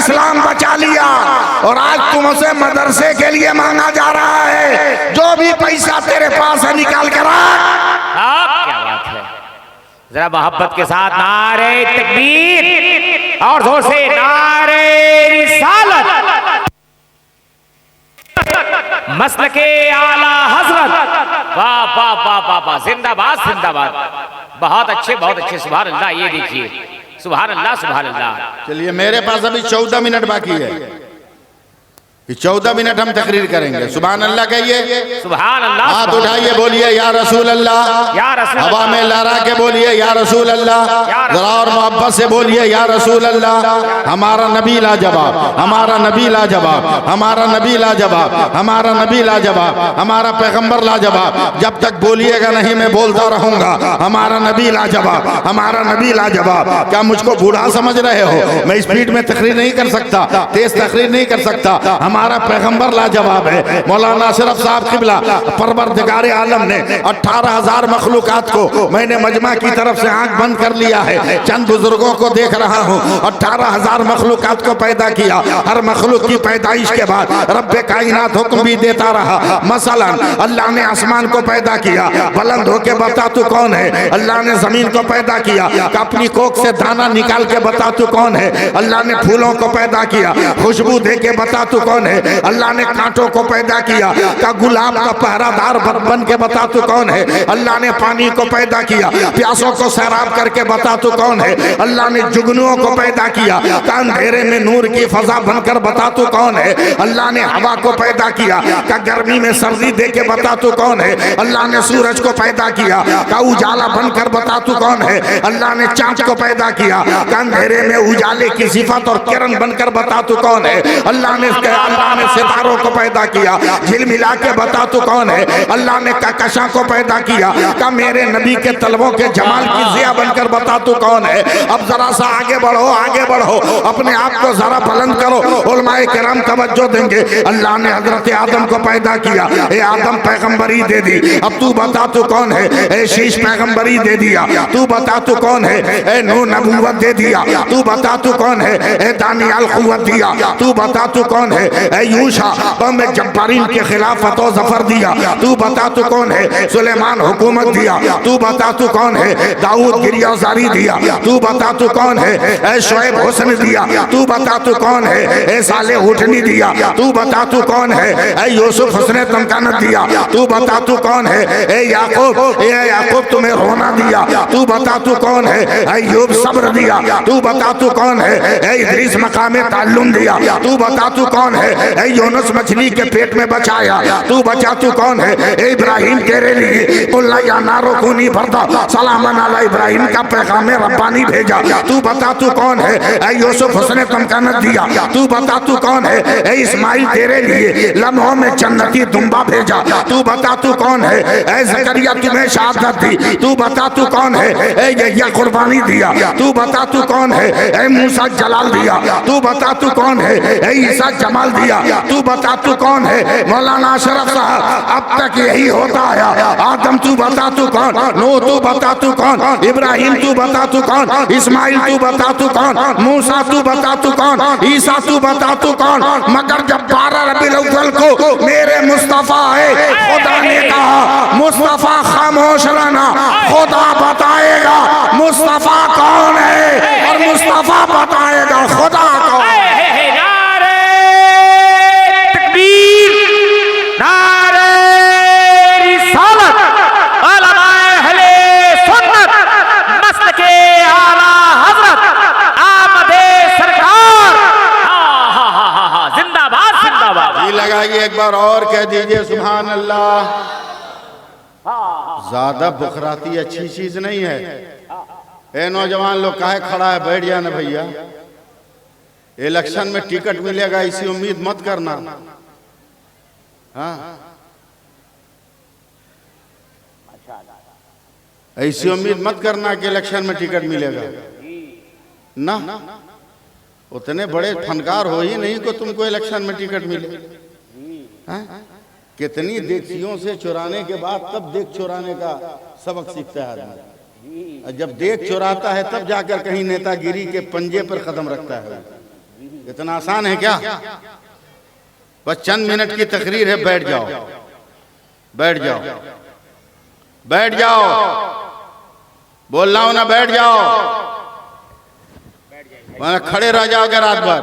इस्लाम बचा लिया और आज तुमसे मदरसे के लिए मांगा जा रहा है। जो भी पैसा तेरे पास है निकाल कर क्या बात है, जरा मोहब्बत के साथ नारे तकबीर और जोर से नारे रिसालत, मसलके आला हजरत, वाह वाह वाह वाह वाह, जिंदाबाद जिंदाबाद, बहुत अच्छे सुभान अल्लाह। ये देखिए सुभान अल्लाह सुभान अल्लाह। चलिए मेरे पास अभी 14 मिनट बाकी है, 14 मिनट हम तकरीर करेंगे। सुभान अल्लाह कहिए, सुभान अल्लाह। हाथ उठाइए, बोलिए या रसूल अल्लाह, या रसूल हवा में लहरा के बोलिए या रसूल अल्लाह, जरा और मोहब्बत से बोलिए या रसूल अल्लाह। हमारा नबी लाजवाब, हमारा नबी लाजवाब, हमारा नबी लाजवाब, हमारा नबी लाजवाब, हमारा पैगंबर लाजवाब। जब तक बोलिएगा नहीं मैं बोलता रहूंगा, हमारा नबी लाजवाब, हमारा नबी लाजवाब। क्या मुझको बूढ़ा समझ रहे हो? मैं स्पीड में तकरीर नहीं कर सकता, तेज तकरीर नहीं कर सकता। हमारा पैगंबर लाजवाब है। मौलाना अशरफ साहब किबला परवरदिगारे आलम ने 18,000 मखलूकात को मैंने मजमा की तरफ से आंख बंद कर लिया है, चंद बुजुर्गों को देख रहा हूँ। 18,000 मखलूकात को पैदा किया, हर मखलूक की पैदाइश के बाद रब्बे कायनात हुक्म भी देता रहा। मसलन अल्लाह ने आसमान को पैदा किया, बुलंद होके बता तू कौन है। अल्लाह ने जमीन को पैदा किया, अपनी कोख से दाना निकाल के बता तू कौन है। अल्लाह ने फूलों को पैदा किया, खुशबू दे के बता तू कौन है। अल्लाह ने कांटों को पैदा किया, का गुलाब का पहरादार बन के बता तू कौन है। अल्लाह ने पानी को पैदा किया, प्यासों को सैराब करके बता तू कौन है। अल्लाह ने जुगनुओं को पैदा किया, का अंधेरे में नूर की फजा बनकर बता तू कौन है। अल्लाह ने हवा को पैदा किया, का गर्मी में सर्दी दे के बता तू कौन है। अल्लाह ने सूरज को पैदा किया, का उजाला बनकर बता तू कौन है। अल्लाह ने चांद को पैदा किया, का अंधेरे में उजाले की सिफत और किरण बनकर बता तू कौन है। अल्लाह ने सितारों को पैदा किया, झिलमिला के बता तू कौन है। अल्लाह ने कहकशां को पैदा किया, का मेरे नबी के तलवों के जमाल की ज़िया बनकर बता तू कौन है। अब जरा सा आगे बढ़ो, आगे बढ़ो, अपने आप को जरा बुलंद करो, उलमाए किराम तवज्जो देंगे। अल्लाह ने हजरत आदम को पैदा किया, ए आदम पैगंबरी दे दी, अब तू बता तू कौन है। ए शीश पैगंबरी दे दिया, तू बता तू कौन है। ए नूह नबूवत दे दिया, तू बता तू कौन है। ए दानियाल कुव्वत दिया, तू बता तू कौन है। ए यूशा में जब्बारीन के खिलाफ फतो जफर दिया, तू बता तू कौन है। सुलेमान हुकूमत दिया, तू बता तू कौन है। दाऊद गिरियाजारी दिया, तू बता तू कौन है। ए शोएब हुस्न दिया, तू बता तू कौन है। ए साले हुठनी दिया, तू बता तू कौन है। ए यूसुफ हुस्न तमकानत दिया, तू बता तू कौन है। ए याकूब तुम्हें रोना दिया, तू बता तू कौन है। ए यूब सब्र दिया, तू बता तू कौन है। ए इदरीस मकामे ताल्लुम दिया, तू बता तू कौन है। ए यूनुस मछली के पेट में बचाया, तू बचा तू कौन है। ए इब्राहिम तेरे लिए कुल्ला या नारो खूनी भरता सलामन अला इब्राहिम का पैगाम रब्बानी भेजा, तू बता तू कौन है। ए यूसुफ हुस्न तमकानत दिया, तू बता तू कौन है। ए इस्माइल तेरे लिए लम्हों में जन्नती दुम्बा भेजा, तू बता तू कौन है। ए ज़करिया तुम्हें शहादत दी, तू बता तू कौन है। ए यह्या कुर्बानी दिया, तू बता तू कौन है। ए मूसा जलाल दिया, तू बता तू कौन है। ए ईसा जमाल दिया, तू बता तू कौन है। मौलाना अशरफ साहब अब तक यही होता है। आदम तू बता तू कौन, नूह तू बता तू कौन, इब्राहिम तू बता तू कौन, इस्माइल तू बता तू कौन, मूसा तू बता तू कौन, ईसा तू बता तू कौन। मगर जब 12 रबीउल अव्वल को मेरे मुस्तफा है, खुदा ने कहा मुस्तफा खामोश रहना, खुदा बताएगा मुस्तफा कौन है और मुस्तफा बताएगा खुदा कौन है। लगाइए एक बार और कह दीजिए सुभान अल्लाह। ज्यादा बुखराती अच्छी चीज नहीं है। ए नौजवान लोग काहे खड़ा है, बैठ जाना भैया। इलेक्शन में टिकट मिलेगा इसी उम्मीद मत करना। हाँ ऐसी उम्मीद मत करना कि इलेक्शन में टिकट मिलेगा ना। उतने बड़े फनकार हो ही नहीं को तुमको इलेक्शन में टिकट मिले। कितनी देखियों से चुराने के बाद तब देख चुराने का सबक सीखता है आदमी। जब देख चुराता है तब जाकर कहीं नेतागिरी के पंजे पर कदम रखता है। इतना आसान है क्या? बस चंद मिनट की तकरीर है, बैठ जाओ, बैठ जाओ, बैठ जाओ, बोल रहा हूं ना, बैठ जाओ, वरना खड़े रह जाओगे रात भर।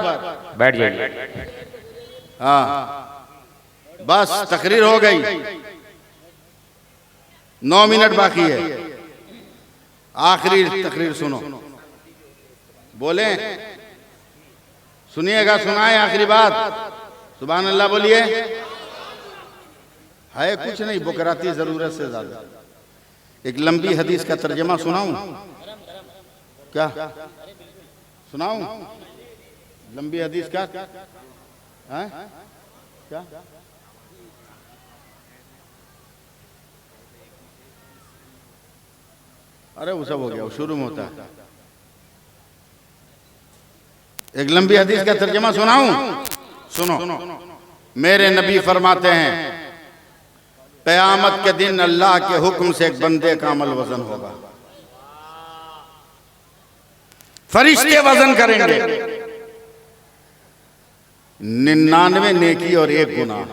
बैठ जाइए। हाँ, बस तकरीर हो गई, 9 मिनट बाकी है, आखिरी तकरीर सुनो, बोले, सुनिएगा, सुनाए आखिरी बात, सुभान अल्लाह बोलिए। है कुछ नहीं, बुकराती जरूरत से ज्यादा। एक लंबी हदीस का तर्जमा सुनाऊं क्या? सुनाऊं लंबी हदीस का? हैं क्या? अरे वो सब हो गया, वो शुरू में होता है। एक लंबी हदीस का तर्जमा सुनाऊं? सुनो, मेरे नबी फरमाते हैं, क़यामत के दिन अल्लाह के हुक्म से एक बंदे का अमल वजन होगा, फरिश्ते वजन करेंगे, 99 नेकी और 1 गुनाह।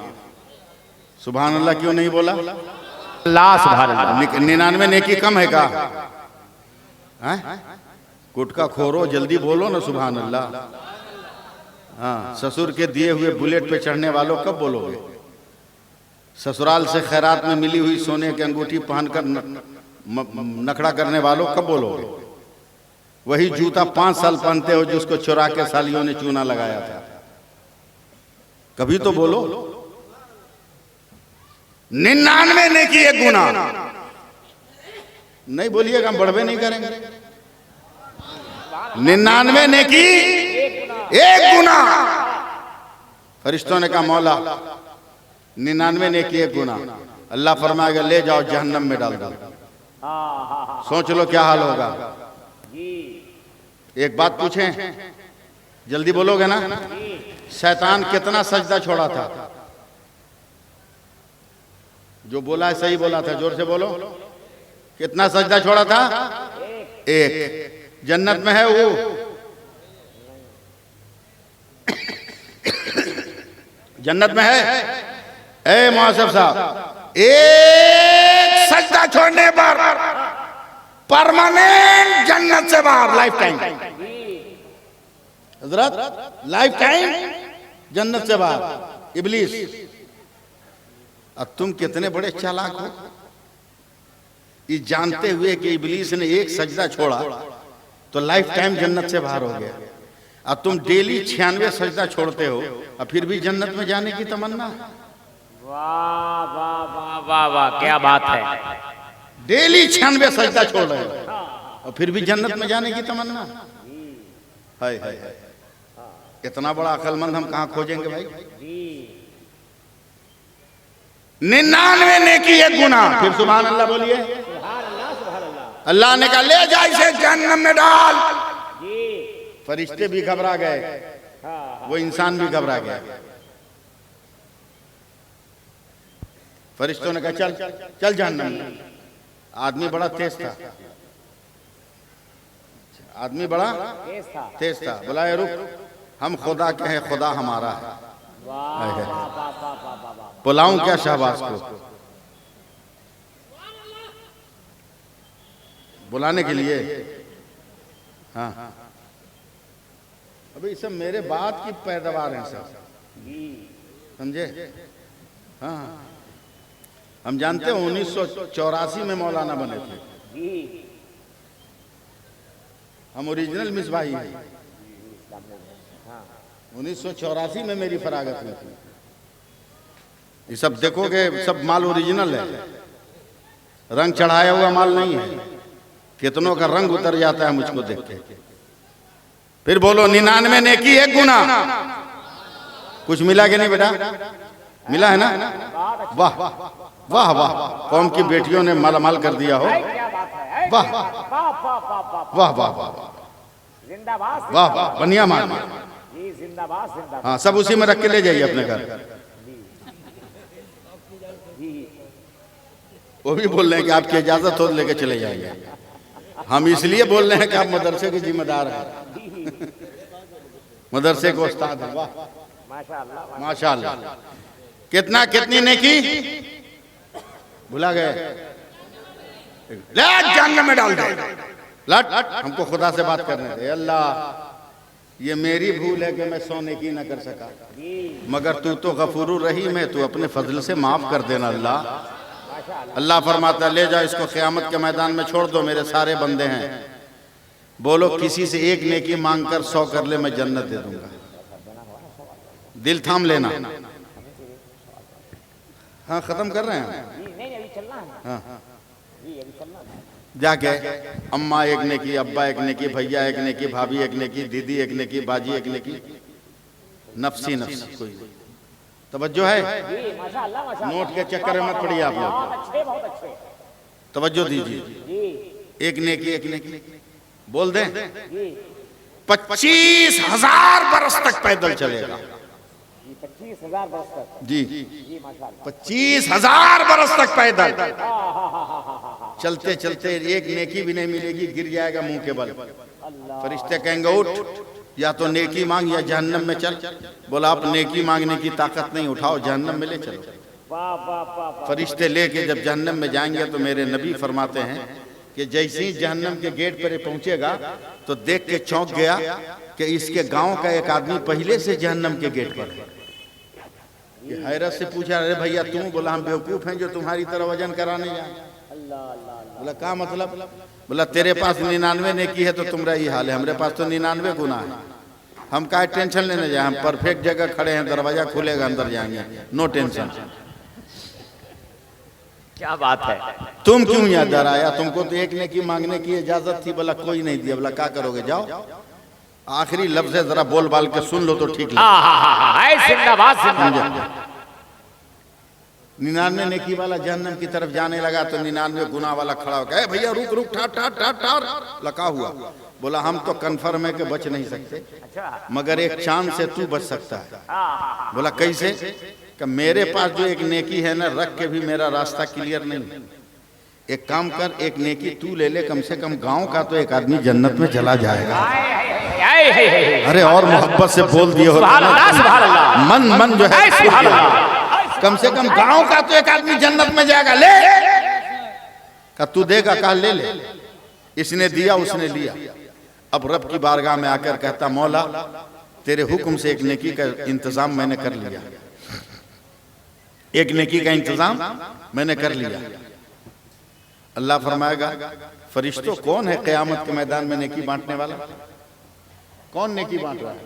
सुभान अल्लाह क्यों नहीं बोला? अल्लाह सुभान अल्लाह। 99 नेकी कम है का? गुटका खोरो, जल्दी बोलो ना सुभान अल्लाह। हाँ, ससुर के दिए हुए बुलेट पे चढ़ने वालों कब बोलोगे? ससुराल से खैरात में मिली हुई सोने की अंगूठी पहनकर नखड़ा करने वालों कब बोलोगे? वही जूता 5 साल पहनते हो जिसको चुरा के सालियों ने चूना लगाया था, कभी तो बोलो। 99 नेकी 1 गुनाह। नहीं बोलिएगा, हम बढ़वे नहीं करेंगे। 99 नेकी 1 गुनाह। फरिश्तों ने कहा, मौला 99 नेकी 1 गुनाह। अल्लाह फरमाएगा, ले जाओ जहन्नम में डाल दो। सोच लो क्या हाल होगा। एक बात पूछें, जल्दी बोलोगे ना? शैतान कितना सजदा छोड़ा था? जो बोला है सही बोला था, जोर से बोलो। कितना सजदा छोड़ा था? 1। जन्नत में है वो? जन्नत में है? ए मुआसिफ साहब, 1 सजदा छोड़ने पर परमानेंट जन्नत से बाहर, लाइफ टाइम। हजरत, लाइफ टाइम जन्नत से बाहर। इब्लीस, अब तुम कितने बड़े चालाक हो, ये जानते हुए कि इब्लीस ने 1 सजदा छोड़ा तो लाइफ टाइम जन्नत से बाहर हो गया। अब तुम डेली 96 सजदा छोड़ते हो, अब फिर भी जन्नत में जाने की तमन्ना। वाह वाह वाह वाह वाह, क्या बात है। डेली 96 सजदा छोड़ रहे हो और फिर भी जन्नत में जाने की तमन्ना। हाय हाय हाय, इतना बड़ा अक्लमंद हम कहां खोजेंगे भाई? 99 नेकी 1 गुनाह। फिर सुभान अल्लाह बोलिए। अल्लाह ने कहा, ले जा इसे जहन्नम में डाल। फरिश्ते भी घबरा गए, वो इंसान भी घबरा गया। फरिश्तों ने कहा, चल चल जहन्नम में। आदमी बड़ा तेज था, आदमी बड़ा तेज था। बोला, रुक, हम खुदा के हैं, खुदा हमारा है। बुलाऊं क्या शहबाज को बुलाने के लिए? हाँ, अभी सब मेरे बात की पैदावार हैं सब, समझे? हाँ, हम जानते हैं 1984 में मौलाना बने थे। हम ओरिजिनल मिसबाही हैं। 1984 में मेरी फरागत हुई थी। ये सब देखोगे, सब माल ओरिजिनल है, रंग चढ़ाया हुआ माल नहीं है। कितनों का रंग उतर जाता है मुझको देख के। फिर बोलो, 99 नेकी 1 गुनाह। कुछ मिला कि नहीं बेटा? मिला है ना? वाह वाह वाह, कौम की बेटियों ने मालामाल कर दिया हो। वाह वाह वाह वाह वाह वाह, बढ़िया माल। हाँ, सब उसी में रख के ले जाइए अपने घर। वो भी बोल रहे हैं कि आपकी इजाजत हो लेके चले जाइए। हम इसलिए बोल रहे हैं कि आप मदरसे के जिम्मेदार हैं। मदरसे को उस्ताद है। वाह माशाअल्लाह माशाअल्लाह। कितना कितनी नेकी भुला गए, ले जहन्नम में डाल दे। लट हमको खुदा से बात करने दे। अल्लाह ये मेरी भूल है कि मैं 100 नेकी न कर सका, मगर तू तो गफूरुर रहीम है, तू अपने फजल से माफ कर देना अल्लाह। अल्लाह फरमाता ले जाओ इसको क़यामत के मैदान में छोड़ दो, मेरे सारे बंदे हैं। बोलो किसी से एक नेकी मांग कर 100 कर ले, मैं जन्नत दे दूंगा। दिल थाम लेना। हाँ खत्म कर रहे हैं। हाँ जाके अम्मा एक नेकी, अब्बा एक नेकी, भैया एक नेकी, भाभी एक नेकी, दीदी एक नेकी, बाजी एक नेकी, नफसी नफसी कोई नहीं। तवज्जो है, नोट के चक्कर में मत पड़िए आप लोग, तवज्जो दीजिए। एक नेकी बोल दें 25,000 बरस तक पैदल चलेगा। 25,000 बरस तक जी 25,000 बरस तक पैदल चलते चलते एक नेकी भी नहीं मिलेगी, गिर जाएगा मुंह के बल। फरिश्ते कहेंगे उठ, या तो नेकी मांग या जहन्नम में चल। बोला आप नेकी मांगने की ताकत नहीं, उठाओ जहन्नम में ले चलो। फरिश्ते लेके जब जहन्नम में जाएंगे तो मेरे नबी फरमाते हैं कि जैसे ही जहन्नम के गेट पर पहुंचेगा तो देख के चौंक गया कि इसके गांव का एक आदमी पहले से जहन्नम के गेट पर है। ये हैरत से पूछा, अरे भैया तुम? बोला हम बेवकूफ हैं जो तुम्हारी तरह वजन कराने जाए। बोला क्या मतलब? बोला तेरे पास 99 नेकी है तो तुम्हारा ही हाल है, हमारे पास तो 99 गुना है। हम क्या टेंशन लेने जाए, हम परफेक्ट जगह खड़े हैं, दरवाजा खुलेगा अंदर जाएंगे, नो टेंशन। क्या बात है। तुम क्यों यहाँ डर आया? तुमको तो एक नेकी मांगने की इजाजत थी। बोला कोई नहीं दिया। बोला क्या करोगे? जाओ आखिरी लफ्ज जरा बोल बाल के सुन लो तो ठीक है। जिंदाबाद जिंदाबाद। 99 नेकी वाला जहन्नम की तरफ जाने लगा तो 99 गुनाह वाला खड़ा हो गया, भैया रुक रुक, ठार ठार ठार ठार। लगा हुआ। बोला हम तो कन्फर्म है कि बच नहीं सकते, मगर एक चांद से तू बच सकता है। बोला कैसे? कि मेरे पास जो एक नेकी है ना, रख के भी मेरा रास्ता क्लियर नहीं। एक काम कर, एक नेकी तू ले ले, कम से कम गांव का तो एक आदमी जन्नत में चला जाएगा। अरे और मोहब्बत से बोल दिए होते मन जो है, कम से कम गांव का तो एक आदमी जन्नत में जाएगा। ले का तू देगा, कहा ले ले। इसने दिया, उसने लिया। अब रब की बारगाह में आकर कहता मौला तेरे हुक्म से एक नेकी का इंतजाम मैंने कर लिया, एक नेकी का इंतजाम मैंने कर लिया। अल्लाह फरमाएगा फरिश्तों कौन है क़यामत के मैदान में नेकी बांटने वाला? कौन नेकी बांट रहा है?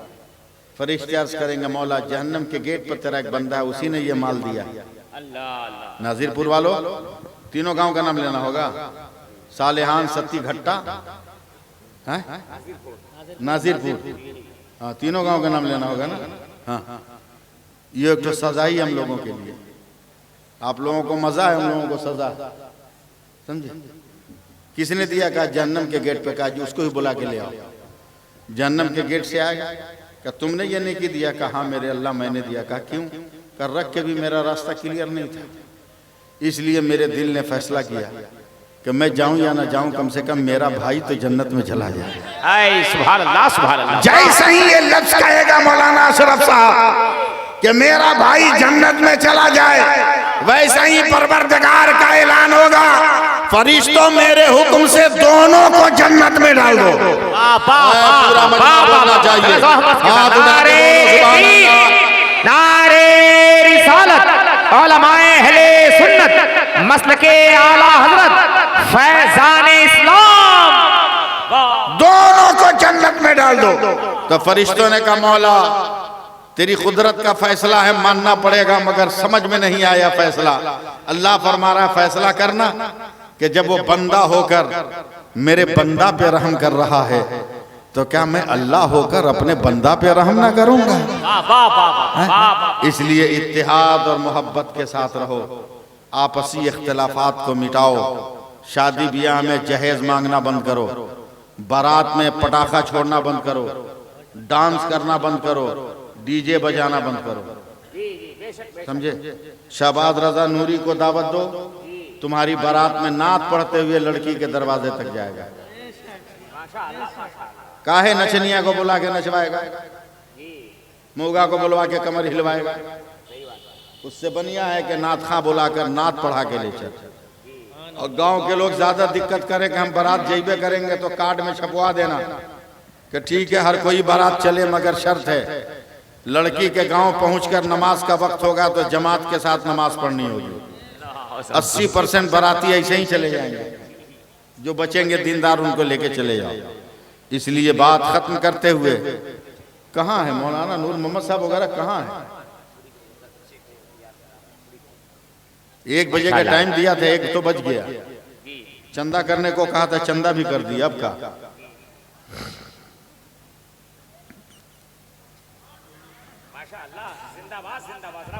फरिश्ते अर्ज करेंगे मौला जहन्नम के गेट पर तेरा एक बंदा है, उसी ने ये माल दिया। अल्लाह। नाजिरपुर वालों, तीनों गांव का नाम लेना होगा। सालेहान, सत्ती, घट्टा, नाजिरपुर, हाँ तीनों गांव का नाम लेना होगा ना। हाँ ये एक तो सजा ही हम लोगों के लिए। आप लोगों को मजा है, हम लोगों को सजा। समझे? किसने दिया? कहा जहन्नम के गेट पे। कहा जी उसको ही बुला के ले आओ। जहन्नम के गेट से आएगा, क्या तुमने ये नेकी दिया? कहा हाँ मेरे अल्लाह मैंने दिया। कहा क्यों? कर रख के भी मेरा रास्ता क्लियर नहीं था, इसलिए मेरे दिल ने फैसला किया कि मैं जाऊं या ना जाऊं, कम से कम मेरा भाई तो जन्नत में चला जाए। सुभान अल्लाह सुभान अल्लाह। जैसे ही ये लफ्ज कहेगा मौलाना अशरफ साहब कि मेरा भाई जन्नत में चला जाए, वैसे ही परवरदिगार का ऐलान होगा फरिश्तों मेरे हुक्म से दोनों को जन्नत में डाल दो। नारे रिसालत, उलमाए अहले सुन्नत, मसलके आला हजरत, फैजान इस्लाम, दोनों को जन्नत में डाल दो। तो फरिश्तों ने कहा मौला तेरी कुदरत का फैसला है, मानना पड़ेगा, मगर समझ में नहीं आया फैसला। अल्लाह फरमा रहा फैसला करना कि जब वो बंदा होकर मेरे बंदा पे रहम कर रहा है तो क्या मैं अल्लाह होकर अपने बंदा पे रहम ना करूंगा? इसलिए इत्तेहाद और मोहब्बत के साथ रहो, आपसी इख्तिलाफात को मिटाओ, शादी ब्याह में जहेज मांगना बंद करो, बारात में पटाखा छोड़ना बंद करो, डांस करना बंद करो, डीजे बजाना बंद करो। समझे? शहबाज रजा नूरी को दावत दो, तुम्हारी बारात में नात पढ़ते हुए लड़की के दरवाजे तक जाएगा। काहे नचनिया को बुला के नचवाएगा? मुर्गा को बुलवा के कमर हिलवाएगा। उससे बढ़िया है कि नात खां बुलाकर नात पढ़ा के ले चल। और गांव के लोग ज्यादा दिक्कत करें कि हम बारात जइबे करेंगे तो कार्ड में छपवा देना कि ठीक है हर कोई बारात चले, मगर शर्त है लड़की के गांव पहुंचकर नमाज का वक्त होगा तो जमात के साथ नमाज पढ़नी होगी। 80% बाराती ऐसे ही चले जाएंगे, जो बचेंगे दीनदार उनको लेके चले जाओ। इसलिए बात खत्म करते हुए, कहाँ है मौलाना नूर मोहम्मद साहब वगैरह कहाँ है? 1 बजे का टाइम दिया था, 1 तो बज गया। चंदा करने को कहा था, चंदा भी कर दिया। अब का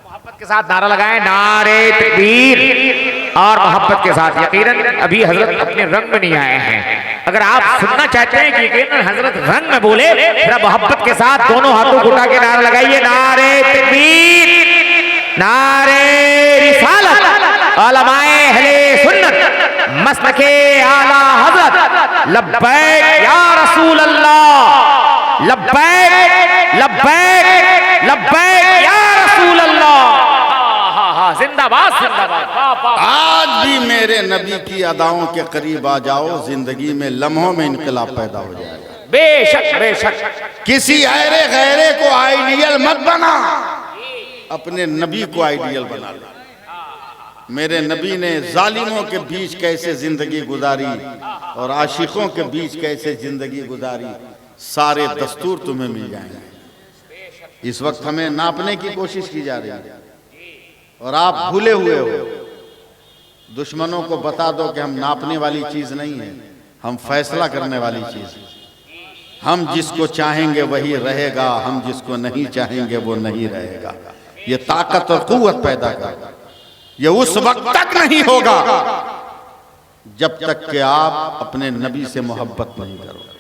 मोहब्बत के साथ नारा लगाएं, नारे तकबीर। और मोहब्बत के साथ, यकीनन अभी हजरत अपने रंग में नहीं आए हैं। अगर आप सुनना चाहते हैं कि यकीनन हजरत रंग में बोले, फिर मोहब्बत के साथ दोनों हाथों को उठा के नारा लगाइए, नारे तकबीर, नारे रिसालत, उलमाए अहले सुन्नत, मसलके आला हजरत, लब्बैक या रसूल अल्लाह, लब्बैक लब्बैक लब्बैक या रसूल अल्लाह। जिंदाबाद जिंदाबाद। आज भी मेरे नबी की अदाओं के करीब आ जाओ, जिंदगी में लम्हों में इनकलाब पैदा हो जाएगा। बेशक बेशक। किसी ऐरे गैरे को आइडियल मत बना, अपने नबी को आइडियल बना ले। मेरे नबी ने जालिमों के बीच कैसे जिंदगी गुजारी और आशिकों के बीच कैसे जिंदगी गुजारी, सारे दस्तूर तुम्हें मिल जाएंगे। इस वक्त हमें नापने की कोशिश की जा रही है और आप भूले हुए हो। दुश्मनों को बता दो कि हम नापने वाली चीज नहीं है, हम फैसला करने वाली चीज है। हम जिसको चाहेंगे वही रहेगा, हम जिसको नहीं चाहेंगे वो नहीं रहेगा। ये ताकत और कुव्वत पैदा कर, ये उस वक्त तक नहीं होगा जब तक कि आप अपने नबी से मोहब्बत नहीं करोगे।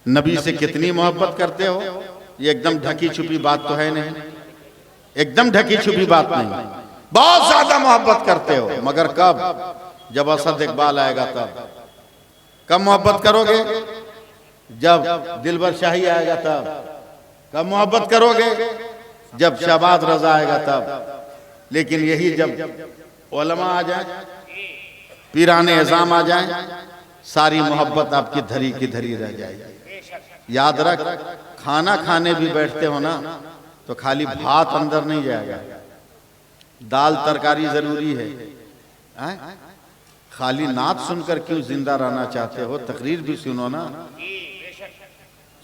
नबी से कितनी मोहब्बत करते हो, ये एकदम ढकी छुपी बात तो है नहीं, एकदम ढकी छुपी बात नहीं। बहुत ज्यादा मोहब्बत करते हो, मगर कब? जब असद इकबाल आएगा तब। कब मोहब्बत करोगे? जब दिलबर शाही आएगा तब। कब मोहब्बत करोगे? जब शहबाज रजा आएगा तब। लेकिन यही जब उलमा आ जाए, पीराने एजाम आ जाए, सारी मोहब्बत आपकी धरी की धरी रह जाएगी। याद रख, खाना खाने भी बैठते हो ना तो खाली भात अंदर नहीं जाएगा, दाल तरकारी जरूरी है। खाली नात सुनकर क्यों जिंदा रहना चाहते हो? तकरीर भी सुनो ना।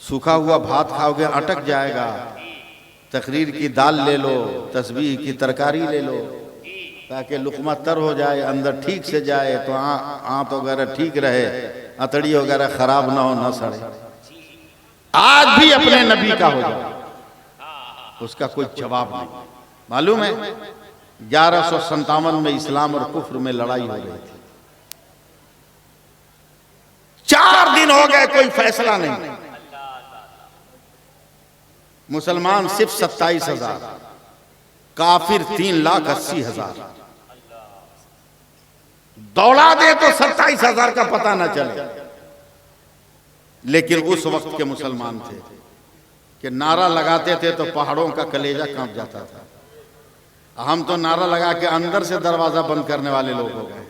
सूखा हुआ भात खाओगे अटक जाएगा। तकरीर की दाल ले लो, तस्बीह की तरकारी ले लो, ताकि लुकमा तर हो जाए, अंदर ठीक से जाए, तो आंत वगैरह ठीक रहे, अतड़ी वगैरह खराब ना हो, ना सड़े। आज भी अपने नबी का हो जाए, उसका कोई जवाब नहीं। मालूम है 1157 में इस्लाम और कुफ्र में लड़ाई हो गई थी। 4 दिन हो गए, कोई फैसला नहीं। मुसलमान सिर्फ 27,000, काफिर 3,80,000। दौड़ा दे तो 27,000 का पता ना चले। लेकिन उस वक्त के मुसलमान थे कि नारा लगाते थे तो पहाड़ों का कलेजा कांप जाता था। हम तो नारा लगा के अंदर से दरवाजा बंद करने वाले लोग हो गए।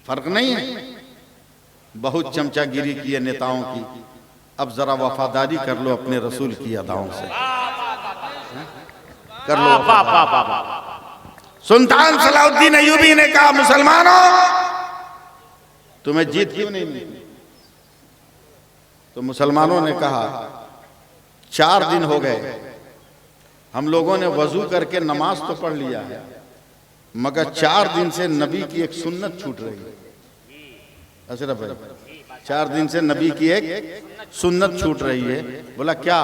फर्क नहीं है? बहुत चमचागिरी की है नेताओं की, अब जरा वफादारी कर लो अपने रसूल की अदाओं से, कर लो। सुल्तान सलाउद्दीन अय्यूबी ने कहा, मुसलमानों तुम्हें जीत क्यों नहीं मिली? तो मुसलमानों ने कहा 4 दिन हो गए, हम लोगों ने वजू करके नमाज तो पढ़ लिया है, मगर 4 दिन से नबी की एक सुन्नत छूट रही है। अशरफ भाई, 4 दिन से नबी की एक सुन्नत छूट रही है। बोला क्या?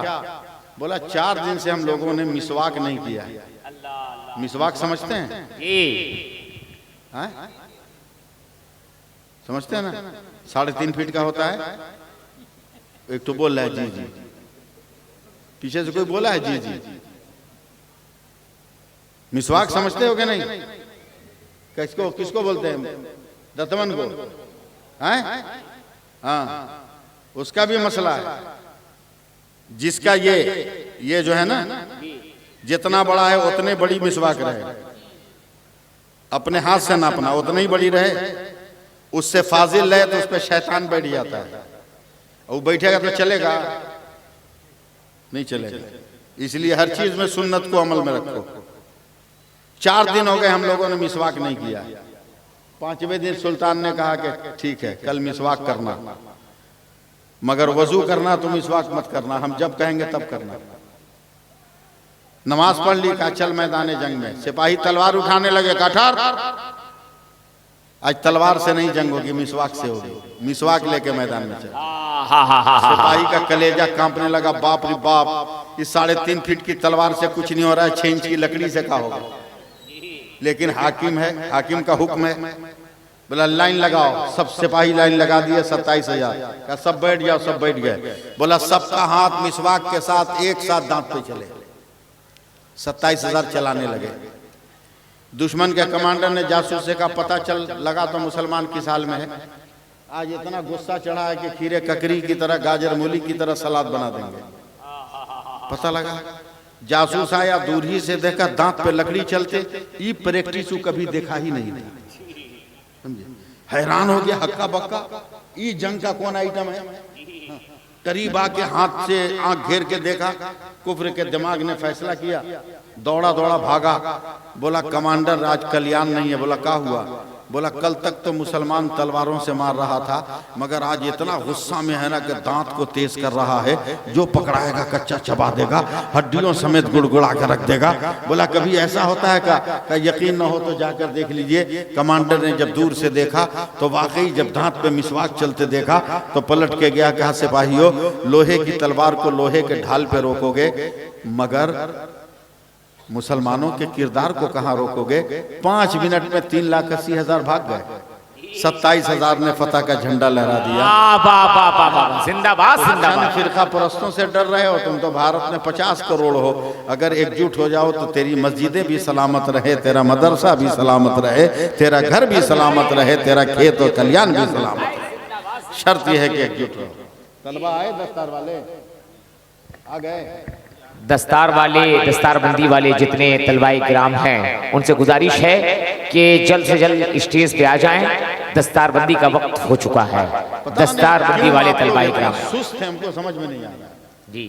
बोला 4 दिन से हम लोगों ने मिसवाक नहीं किया है। मिसवाक समझते हैं? समझते हैं ना? 3.5 फीट का होता है। एक तो बोल रहा है जी जी, पीछे से कोई बोला है जी जी। मिसवाक समझते हो क्या? नहीं। किसको किसको बोलते हैं? दतमन को हैं? हाँ, उसका भी मसला है। जिसका ये जो है ना, जितना बड़ा है उतने बड़ी मिसवाक रहे, अपने हाथ से नापना उतना ही बड़ी रहे, उससे फाजिल रहे तो उस पर शैतान बैठ जाता है, वो बैठेगा तो चलेगा नहीं चलेगा। इसलिए हर चीज में सुन्नत को अमल में रखो। 4 दिन हो गए हम लोगों ने मिसवाक नहीं किया। 5वें दिन सुल्तान ने कहा कि ठीक है कल मिसवाक करना, मगर वजू करना तो मिसवाक मत करना, हम जब कहेंगे तब करना। नमाज पढ़ ली, कहा चल मैदान जंग में। सिपाही तलवार उठाने लगे, कठार आज तलवार से नहीं जंग होगी, मिसवाक से होगी। मिसवाक लेके मैदान में चल। सिपाही का कलेजा कांपने लगा, बाप रे बाप, इस 3.5 फीट की तलवार से कुछ नहीं हो रहा है, 6 इंच की लकड़ी से क्या होगा। लेकिन हाकिम है, हाकिम का हुक्म है, बोला लाइन लगाओ। सब सिपाही लाइन लगा दिए, 27,000 का सब बैठ जाओ, सब बैठ गए। बोला सबका हाथ मिसवाक के साथ एक साथ दांत पे चले। 27,000 चलाने लगे। दुश्मन के कमांडर ने जासूस का पता चल लगा तो मुसलमान किस हाल में है। आज इतना गुस्सा चढ़ा है कि खीरे ककरी की तरह, गाजर मूली की तरह सलाद बना देंगे। पता लगा, जासूस आया, दूर ही से देखा दांत पे लकड़ी चलते, ये प्रैक्टिस कभी देखा ही नहीं था। समझे, हैरान हो गया, हक्का बक्का, ये जंग का कौन आइटम है। करीब आके हाथ से आंख घेर के देखा, कुफ्र के दिमाग ने फैसला किया, दौड़ा दौड़ा भागा। बोला कमांडर आज कल्याण नहीं है। बोला क्या हुआ। बोला कल तक तो मुसलमान तलवारों से मार रहा था, मगर आज इतना गुस्सा में है ना कि दांत को तेज कर रहा है, जो पकड़ाएगा कच्चा चबा देगा, हड्डियों समेत गुड़गुड़ा कर रख देगा। बोला कभी ऐसा होता है का यकीन न हो तो जाकर देख लीजिए। कमांडर ने जब दूर से देखा तो वाकई जब दांत पे मिसवाक चलते देखा तो पलट के गया, कहा सिपाहियों लोहे की तलवार को लोहे के ढाल पे रोकोगे, मगर मुसलमानों के किरदार को कहां रोकोगे। 5 मिनट में 3,80,000 भाग गए। 27,000 ने फतह का झंडा लहरा दिया। जिंदाबाद जिंदाबाद। फिरका परस्तों से डर रहे हो तुम तो, भारत में 50 करोड़ हो, अगर एकजुट हो जाओ तो तेरी मस्जिदें भी सलामत रहे, तेरा मदरसा भी सलामत रहे, तेरा घर भी सलामत रहे, तेरा खेत और कल्याण भी सलामत रहे। शर्त यह है कि एकजुट रहो। तलबा आए, दस्तार वाले आ गए। दस्तार वाले, दस्तारबंदी वाले जितने तलवाई ग्राम हैं, उनसे गुजारिश है कि जल्द से जल्द स्टेज पे आ जाएं। दस्तारबंदी का वक्त हो चुका है। दस्तारबंदी वाले तलवाई ग्राम सुस्त है, हमको समझ में नहीं आ रहा जी।